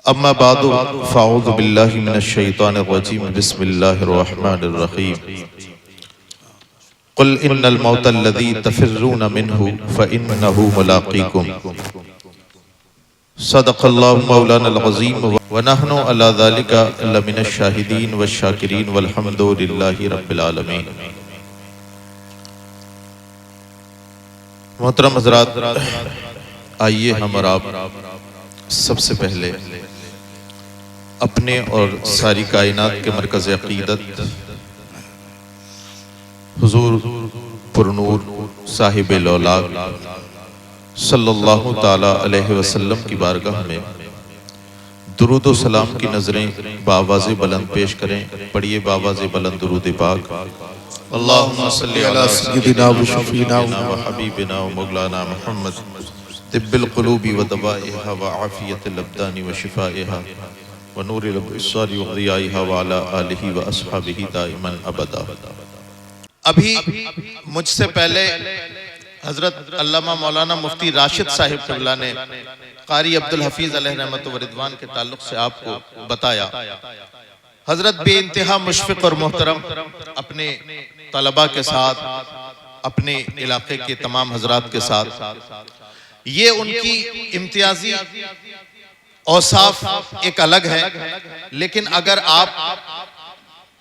अम्मा बादु फ़अऊज़ु बिल्लाहि मिनश्शैतानिर रजीम बिस्मिल्लाहिर रहमानिर रहीम क़ुल इन्नल मौतल्लज़ी तफ़िर्रूना मिन्हु फ़इन्नहु मुलाक़ीकुम सदक़ल्लाहु मौलानल अज़ीम व नहनु अला ज़ालिका लमिनश शाहिदीन वश्शाकिरीन वल्हम्दुलिल्लाहि रब्बिल आलमीन। मोहतरम हज़रात, आइए हम और आप सबसे पहले अपने और सारी कायनात के मरकज़ अक़ीदत हुज़ूर पुरनूर साहिब लौलाक सल्लल्लाहु ताला अलैहि वसल्लम की बारगाह में दुरूद व सलाम की नज़रें बावाज़े बुलंद पेश करें। पढ़िए बावाज़े बुलंद दुरूद पाक। अल्लाहुम्मा सल्लि अला सय्यिदिना व शफ़ीना व हबीबिना व मौलाना मुहम्मद तिब्बिल क़ुलूबि व दवाइहा व आफ़ियतिल अब्दानि व शिफ़ाइहा व नूरिल अब्सारि व ज़ियाइहा व अला आलिहि व अस्हाबिहि दाइमन अबदा। अभी मुझसे पहले हज़रत अल्लामा मौलाना मुफ्ती राशिद साहिब क़िबला ने क़ारी अब्दुल हफ़ीज़ अलैहि रहमत व रिदवान के ताल्लुक़ से आपको बताया। हज़रत बेइंतहा मुशफ़िक़ और मोहतरम अपने तलबा के साथ, अपने इलाके के तमाम हज़रात के साथ, ये उनकी इम्तियाजी औसाफ एक अलग है, लेकिन अगर आप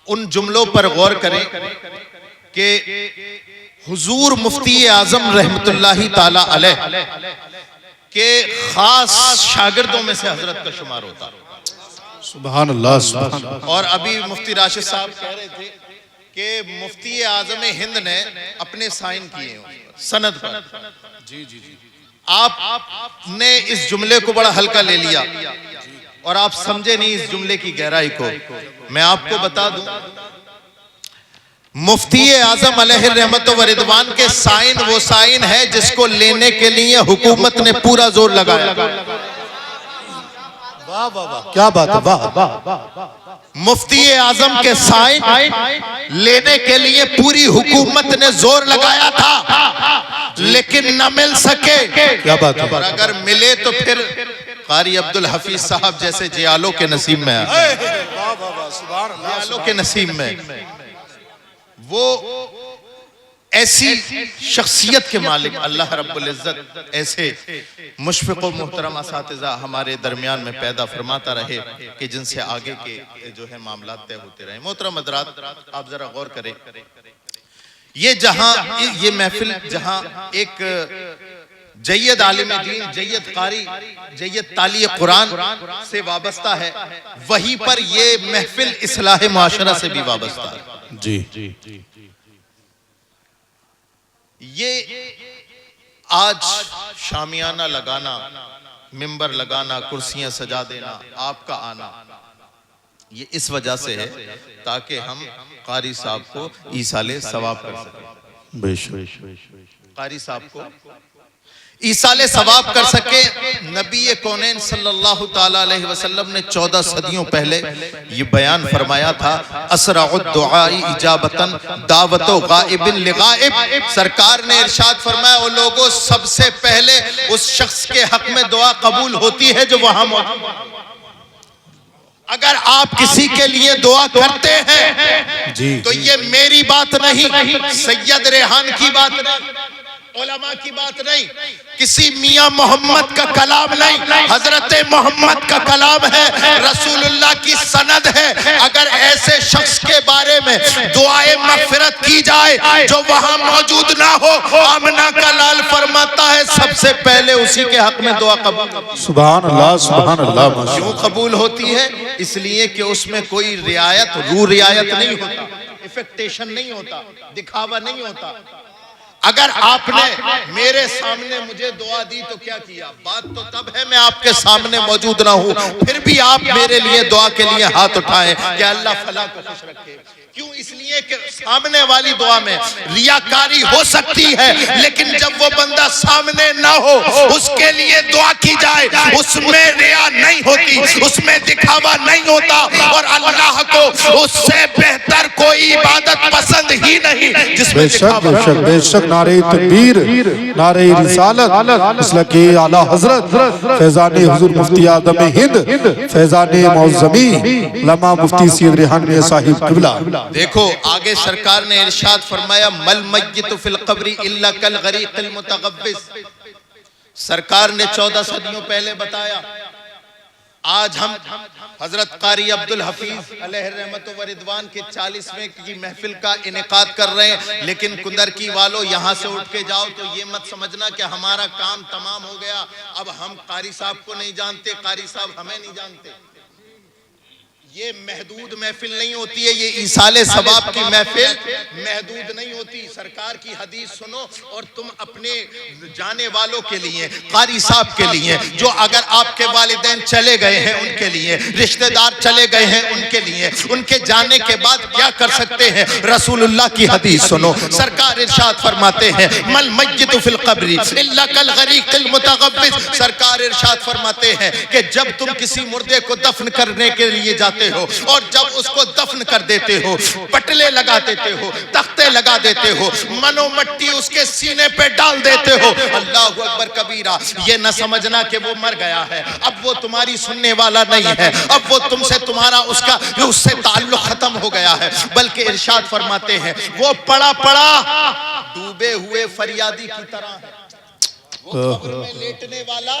उन जुमलों पर गौर करें कि हुजूर मुफ्ती आज़म रहमतुल्लाहि ताला अलैह के खास शागिर्दों में से हजरत का शुमार होता है। सुभान अल्लाह, सुभान अल्लाह। और अभी मुफ्ती राशिद साहब कह रहे थे कि मुफ्ती आज़म हिंद ने अपने साइन किए सनद पर। जी जी जी। आपने इस जुमले को बड़ा हल्का ले लिया और आप समझे नहीं इस जुमले की गहराई को। मैं आपको बता दूं, मुफ्ती आज़म अलैहि रहमत व रिदवान के साइन वो साइन है जिसको लेने के लिए हुकूमत ने पूरा जोर लगाया। वाह वाह वाह, क्या बात है, वाह वाह वाह। मुफ्ती आज़म के साइन लेने के लिए पूरी हुकूमत ने जोर लगाया था, लेकिन न मिल सके। क्या बात है। और अगर मिले तो फिर क़ारी अब्दुल हफ़ीज़ साहब जैसे जियालों के नसीब में आए। जियालों के नसीब में वो ऐसी शख्सियत के मालिक अल्लाह रब्बुल इज़्ज़त ऐसे मुशफ़िक़ व मोहतरम असातिज़ा हमारे दरमियान में पैदा फरमाता रहे कि जिनसे आगे के जो है मामलात तय होते रहे। मोहतरम हज़रात, आप जरा गौर करें, ये महफिल जहां एक जय्यद आलिम दीन, जय्यद क़ारी, जय्यद ताली कुरान से वाबस्ता है, वहीं पर ये महफिल इस्लाह मुआशरा से भी वाबस्ता है। जी। ये आज शामियाना लगाना, मिंबर लगाना, कुर्सियां सजा देना, आपका आना, ये इस वजह से है ताकि हम क़ारी साहब को ईसाले सवाब कर सकें। बेशक क़ारी साहब को ईसाले सवाब कर सके। नबी कौनैन सल्लल्लाहु ताला अलैहि वसल्लम ने 14 सदियों पहले ये बयान फरमाया था, असराउद दुआई इजाबतन दावतो गाइबिन लिगाइब। सरकार ने इरशाद फरमाया, ओ लोगों, सबसे पहले उस शख्स के हक में दुआ कबूल होती है जो वहां मौजूद है। अगर आप किसी के लिए दुआ करते हैं जी, तो ये मेरी बात नहीं, सैयद रेहान की बात नहीं, उलमा की बात नहीं, किसी मियां मोहम्मद का कलाम नहीं, हजरत मोहम्मद का कलाम है, रसूलुल्लाह की सनद है। अगर ऐसे शख्स के बारे में दुआए मग़फ़िरत की जाए जो वहां मौजूद ना हो, आमना का लाल फरमाता है सबसे पहले उसी के हक में दुआ कबूल। सुभान अल्लाह, सुभान अल्लाह। क्यों कबूल होती है? इसलिए कि उसमें कोई रियायत, रू रियायत नहीं होता, इफेक्टेशन नहीं होता, दिखावा नहीं होता। अगर आपने मेरे सामने मुझे दुआ दी तो क्या किया? बात तो तब है मैं आपके सामने मौजूद ना हूं, फिर भी आप मेरे लिए दुआ के लिए हाथ उठाएं कि अल्लाह फला को खुश रखे, क्यों? इसलिए कि सामने वाली दुआ में रियाकारी हो सकती है, लेकिन जब वो बंदा सामने ना हो उसके लिए दुआ की जाए, उसमें रिया नहीं होती, उसमें दिखावा नहीं होता, और अल्लाह को उससे बेहतर कोई इबादत पसंद ही नहीं जिसमें बेशक बेशक नारे तकबीर, नारे रिसालत, इसलिए कि आला हजरत फैजान हुजूर मुफ्ती आदम हिंद, फैजान मौज़मी लमा मुफ्ती सैयद रेहान मियां साहिब किबला। देखो आगे सरकार ने इरशाद फरमाया, मल मय्यतु फिल कब्री इल्ला कल गरीक़िल मुतगव्विस। सरकार ने 14 सदियों पहले बताया। आज हम हजरत कारी अब्दुल हफीज अलैहि रहमत व रिदवान के 40वें की महफिल का इनेकाद कर रहे हैं, लेकिन कुंदरकी वालों यहाँ से उठ के जाओ तो ये मत समझना कि हमारा काम तमाम हो गया, अब हम कारी साहब को नहीं जानते, कारी साहब हमें नहीं जानते। ये महदूद महफिल नहीं होती है, ये ईसाले सवाब की महफिल महदूद नहीं होती। सरकार की हदीस सुनो और तुम अपने जाने वालों के लिए, कारी साहब के लिए, जो अगर आपके वालिदैन चले गए हैं उनके लिए, रिश्तेदार चले गए हैं उनके लिए, उनके जाने के बाद क्या कर सकते हैं। रसूलुल्लाह की हदीस सुनो, सरकार इरशाद फरमाते हैं, मल मय्यतु फिल कब्री इल्ला कल गरीक़िल मुतगव्विस। सरकार इरशाद फरमाते हैं कि जब तुम किसी मुर्दे को दफन करने के लिए जाते हो और जब उसको दफन कर देते हो, पटले लगा देते हो, तख्ते लगा देते हो, मनो मट्टी उसके सीने पे डाल देते हो, अल्लाह अकबर कबीरा, ये न समझना कि वो मर गया है, अब वो तुम्हारी सुनने वाला नहीं है, अब वो तुमसे तुम्हारा उससे ताल्लुक खत्म हो गया है। बल्कि इरशाद फरमाते हैं, वो पड़ा पड़ा डूबे हुए फरियादी की तरह है। वो कब्र में लेटने वाला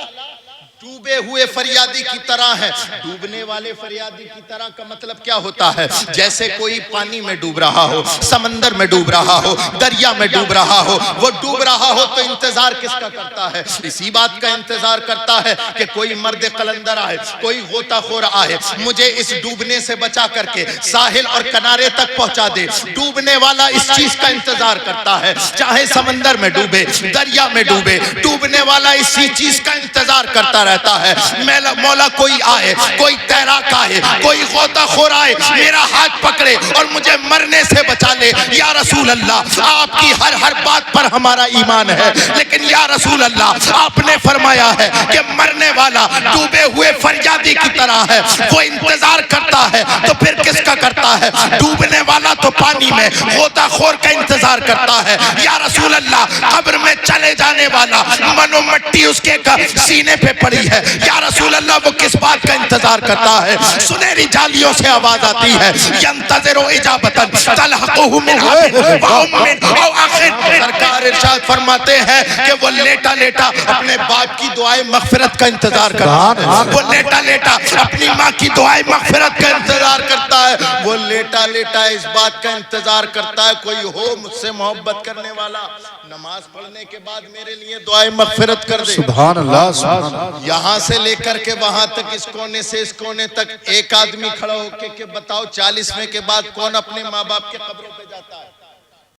डूबे हुए फरियादी की तरह है। डूबने वाले फरियादी की तरह का मतलब क्या होता है? जैसे कोई पानी में डूब रहा हो, समंदर में डूब रहा हो, दरिया में डूब रहा हो, वो डूब रहा हो तो इंतजार किसका करता है? इसी बात का इंतजार करता है कि कोई मर्द कलंदर आए, कोई गोताखोर आए, मुझे इस डूबने से बचा करके साहिल और किनारे तक पहुंचा दे। डूबने वाला इस चीज का इंतजार करता है, चाहे समंदर में डूबे, दरिया में डूबे, डूबने वाला इसी चीज का इंतजार करता रहता है। मौला कोई आए, कोई तैराक आए, कोई गोताखोर आए, मेरा हाथ पकड़े और मुझे मरने से बचा ले। या रसूल अल्लाह, आपकी हर हर बात पर हमारा ईमान है, लेकिन या रसूल अल्लाह, आपने फरमाया है कि मरने वाला डूबे हुए फरियादी की तरह है, वो इंतजार करता है तो फिर किसका करता है? डूबने वाला तो पानी में, गोताखोर का इंतजार करता है। या रसूल अल्लाह, कब्र में चले जाने वाला मनो मट्टी उसके सीने पे पड़ी है, या रसूल अल्लाह, वो किस बात का इंतजार करता है? सुनहरी जालियों से आवाज आती है, यंतज़िरु इजाबतन तलहक़ुहु मिन हब्बिन व उम्मिन औ अखिन। सरकार इरशाद फरमाते हैं कि वो लेटा लेटा अपने बाप की दुआए मग़फ़िरत का इंतजार करता है, वो लेटा लेटा अपनी माँ की दुआए मग़फ़िरत का इंतजार करता है, वो लेटा लेटा इस बात का इंतजार करता है कोई हो मुझसे मोहब्बत करने वाला, नमाज पढ़ने के बाद मेरे लिए दुआए मग़फ़िरत कर दे। सुभान अल्लाह, सुभान अल्लाह। यहाँ से लेकर के वहां तक, इस कोने से इस कोने तक एक आदमी खड़ा होकर के बताओ 40वें के बाद कौन अपने माँ बाप के कब्रों